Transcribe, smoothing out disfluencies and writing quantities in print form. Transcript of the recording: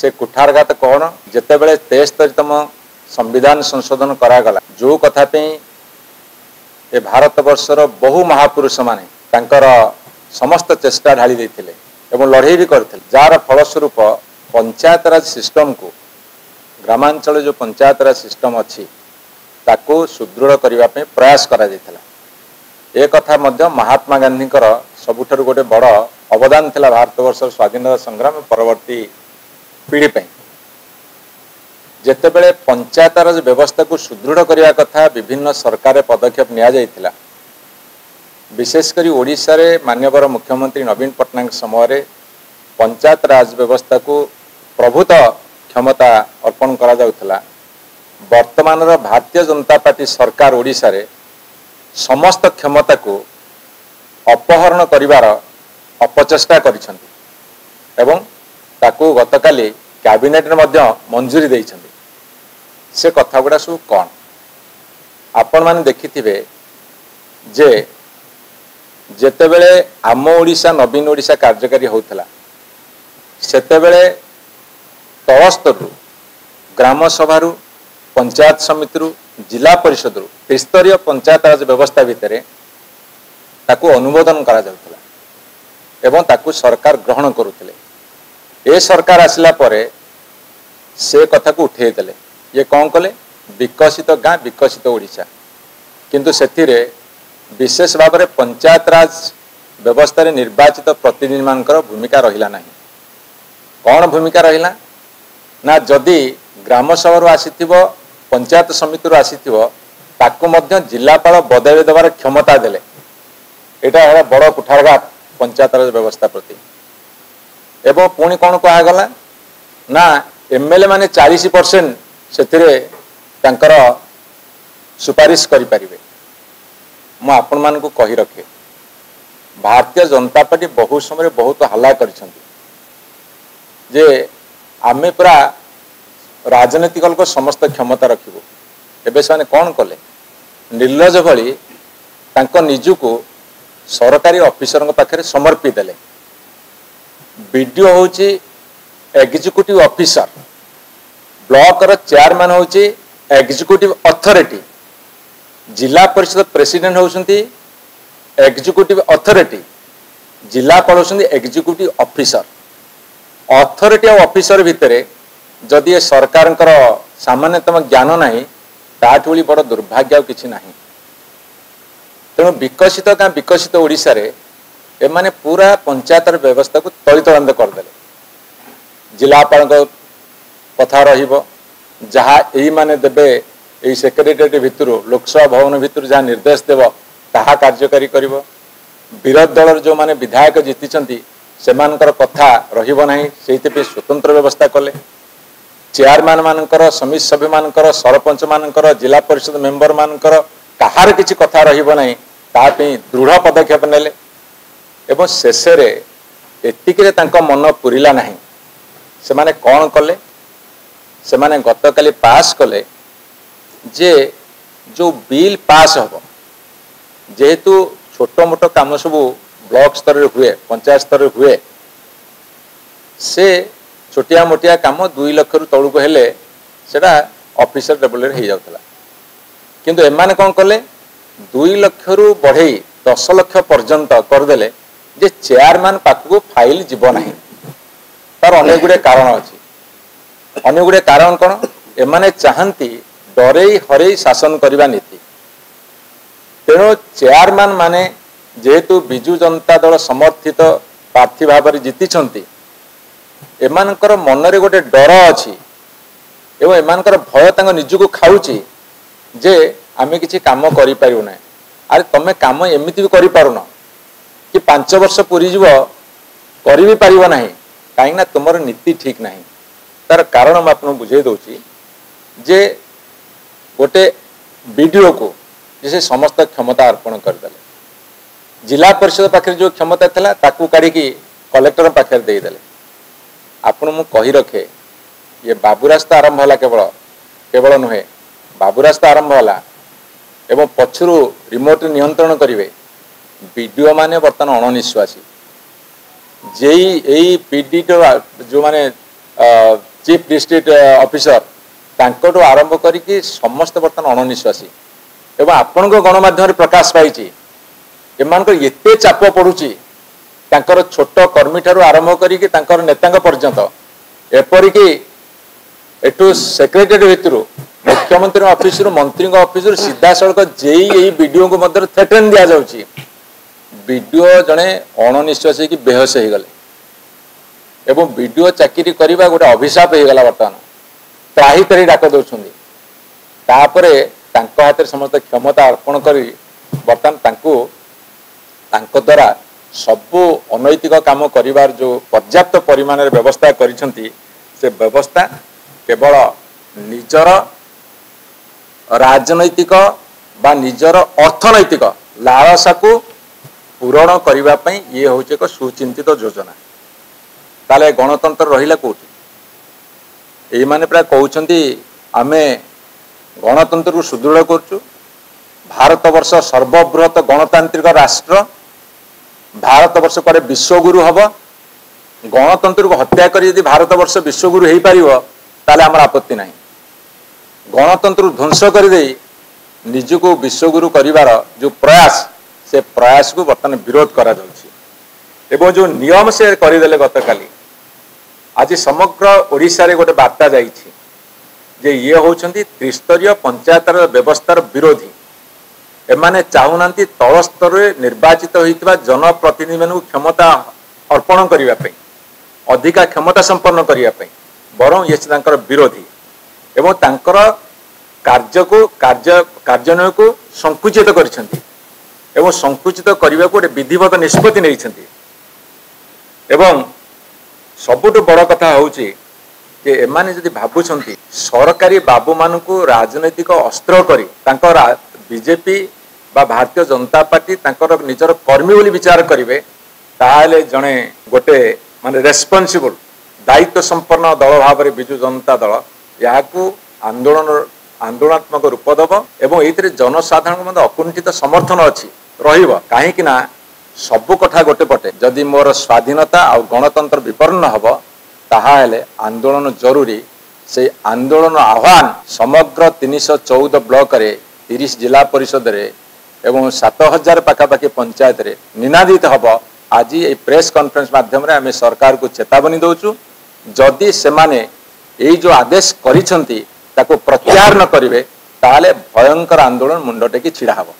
से कुठारघात कौन जिते बड़े 73तम संविधान संशोधन करागला जो कथा पे ए भारत वर्षर बहु महापुरुष माने तांकर समस्त चेष्टा ढाली देथिले एवं लड़ाई भी करथिले जार फलस्वरूप पंचायत राज सिस्टम को ग्रामांचल जो पंचायत राज सिस्टम अच्छी ताको सुदृढ़ करने प्रयास करा जायथिला। ए कथा मध्य महात्मा गांधी सबुठ गोटे बड़ अवदान थिला भारत वर्ष स्वाधीनता संग्राम परवर्ती पीढ़ी पे जेतेबेले पंचायत राज व्यवस्था को सुदृढ़ करने कथा विभिन्न सरकार पदक्षेप निया जायथिला। विशेषकर ओडिशा रे माननीय मुख्यमंत्री नवीन पट्टनायक समय पंचायत राज व्यवस्था को प्रभुत क्षमता अर्पण करा जाउथला। वर्तमान भारतीय जनता पार्टी सरकार ओडिशा रे समस्त क्षमता को अपहरण करिवार अपचेष्टा करिसंती एवं ताकू गतकाली कैबिनेट रे मध्य मंजूरी देइछंती। से कथा गुड़ा सब कौन आपण माने देखिथिबे जे जेतेबेले आम ओडिशा नवीन ओडिशा कार्यकारी होउथला सेतेबेले तलस्तरु ग्राम सभारू पंचायत समिति जिला परिषद त्रिस्तरीय पंचायत राज व्यवस्था भितर ताकू अनुमोदन करा जाउथला एवं ताकू सरकार ग्रहण करुथिले। ए सरकार आसिला परे से कथा को उठे देले ये कौन कले विकसित गाँ विकसित ओडिशा किंतु सेथिरे विशेष भाव में पंचायत राज व्यवस्था निर्वाचित प्रतिनिधि मानकर भूमिका रहिला नहीं। कौन भूमिका रहिला ना जदि ग्राम सभा आसीथिबो पंचायत समिति आसीथिबो ताकू मध्य जिलापाल बदल देवार क्षमता देले एटा है बड़ कुठारघात पंचायत राज व्यवस्था प्रति। एवं पुणी कौन कहगला ना एमएलए माने 40% से सुपारिश करि परिबे। मु आपण मान को कही रखे भारतीय जनता पार्टी बहु समय बहुत हल्ला करिसंती जे आमे पूरा राजनीतिक को समस्त क्षमता रखिबो। एबे से कौन कले निर्लज भली तांको निजु को सरकारी ऑफिसर पाखे समर्पी देले। बीडीओ होची एग्जीक्यूटिव ऑफिसर ब्लॉक रो चेयरमैन होची executive authority Zilla Parishad president होउसंती एग्जीक्यूटिव अथॉरिटी जिलापाल होउसंती एग्जीक्यूटिव ऑफिसर। अथॉरिटी और ऑफिसर भितर जदि सरकार सामान्यतम ज्ञान नहीं ताठुली बड़ दुर्भाग्य किसी ना। तेणु विकसित गाँ विकसित ओडिशा रे एमाने पूरा पंचायत व्यवस्था को तलितलांत करदे। जिलापाल कथा रहिबो जहाँ यही माने देबे यही सेक्रेटेरिएट भितर लोकसभा भवन भितर जहाँ निर्देश देव ताहा कार्यकारी करिवो। विरोधी दल जो माने विधायक जीतिचंती सेमानकर कथा रहिबो नाही सेहिते स्वतंत्र व्यवस्था कले। चेयरमैन मानकर समिति सभ्य मानकर सरपंच मानकर जिला परिषद मेंबर मानकर कहार किछि कथा रहिबो नाही तापे दृढ़ पदक्षेप नेले एवं शेष एतिके तांको मन पुरिला नाही। से माने कौन कले से माने गतकाली पास कले जे जो बिल पास हम जेहेतु छोट मोट काम सब ब्लॉक स्तर हुए पंचायत स्तर हुए से छोटिया मोटिया काम 2 लाख रु तलू हेले सेटा ऑफिसर लेवल हो जाता किंतु एमाने कौन कले 2 लाख रु बढ़े 10 लाख पर्यंत करदेले जे चेयरमैन पाखु फाइल जीव ना। तार अनेक गुड़े कारण अच्छी अनेक गुड़े कारण कौन एमाने चाहती डरई हरई शासन करने नीति। तेणु चेयरमैन माने जेहेतु बिजु जनता दल समर्थित प्रार्थी भाव में जीति एमानकर मनरे गोटे डर अच्छी एवं एमानकर भय तांको निजको खाऊची जे आमे किछि काम करि पारिउ ना। अरे तमे काम एमिति भी करि पारुन कि 5 वर्ष पूरी जीव करि भी पारिबो नाही काहे ना तुमर नीति ठीक नाही। तार कारण मैं आपको बुझे दूची जे गोटे बीडीओ को जैसे समस्त क्षमता अर्पण करदेले जिला परिषद पाखे जो क्षमता था ताकू काढ़ी कलेक्टर पाखे देदेले। आपण मु कही रखे ये बाबू रास्ता आरंभ है केवल केवल नुहे बाबू रास्ता आरंभ है एवं पछरू रिमोट नियंत्रण करेंगे बीडीओ माने बर्तमान अणनिश्वासी जेई पीडी जो माने चीफ डिस्ट्रिक्ट ऑफिसर तांकटो आरंभ करिकी समस्त बर्तमान अणनिश्वासी एवं आपण गणमाध्यम प्रकाश पाई एमान एते चाप पड़ुची तांकर छोट कर्मी ठारू आरंभ करिकी तांकर नेता पर्यंत एपरिकी एठू सेक्रेटरी भितर मुख्यमंत्री ऑफिस मंत्री ऑफिस सीधा सड़क जेई वीडियो को मध्य थ्रेटन दि जाउची वीडियो जड़े अणनिश्वासी की बेहोश हो गले एवं वीडियो चाकरी करने गोटे अभिशाप हो गला बर्तमान त्राही तरी डाक दौरान तापर हाथ में समस्त क्षमता अर्पण कर बर्तमान द्वारा सबू अनैतिक काम करिवार जो पर्याप्त परिमाण व्यवस्था करिसेंती से व्यवस्था केवल निजर राजनैतिक बा निजर अर्थनैतिक लालसा को पूरण करने ये हूँ एक सुचिंतित योजना ताले गणतंत्र रहिला कोठी ये माने प्राय कहउछंती आमे गणतंत्र को सुदृढ़ करचु भारत वर्ष सर्वबृहत गणतांत्रिक राष्ट्र भारत वर्ष पर विश्वगुरु हब गणतंत्र को हत्या करी यदि भारत वर्ष विश्वगुरु हो पारिबो ताले हमर आपत्ति नहीं गणतंत्र ध्वंस कर दे निजको विश्वगुरु करिवार जो प्रयास से प्रयास को बर्तमान विरोध करा जाउछि एवं जो नियम से करदेले गतकाली आज समग्र ओडिशा रे गोटे वार्ता जाइछि जे ये होउछंती त्रिस्तरीय पंचायतर व्यवस्थार विरोधी एमाने चाहुनांती तल स्तर निर्वाचित होइतिबा जनप्रतिनिधि मानू क्षमता अर्पण करिवा पई अधिका क्षमता संपन्न करिवा पई बरं ये तांकर विरोधी एवं तांकर कार्यान्वयन को संकुचित करिसेंती एवं संकुचित करने को विधिवत निष्पत्ति नहीं एवं सबुठ बड़ कथा हूँ एमाने जदि भावुंट सरकारी बाबू मान राजनैतिक अस्त्र करी बीजेपी बा भारतीय जनता पार्टी निजर कर्मी बोली विचार करेंगे ताहले जड़े गोटे माने रेस्पॉन्सिबल दायित्व संपन्न दल भाव में विजु जनता दल या आंदोलनात्मक रूप दब एवं ये जनसाधारण अकुंठित समर्थन अच्छी कहीं सबु कथा गोटे पटे जदि मोर स्वाधीनता और गणतंत्र विपन्न हम ताहले आंदोलन जरूरी से आंदोलन आह्वान समग्र 314 ब्लॉक रे 30 जिला परिषद रे एवं 7000 पाखापाखि पंचायत रे निनादित हम आज ये प्रेस कॉन्फ्रेंस माध्यम रे आमे सरकार को चेतावनी दौचु जदि से माने यही जो आदेश करिसेंती ताको प्रत्याहार न करिवे ताहले भयंकर आंदोलन मुंडटे की छिड़ा हबो।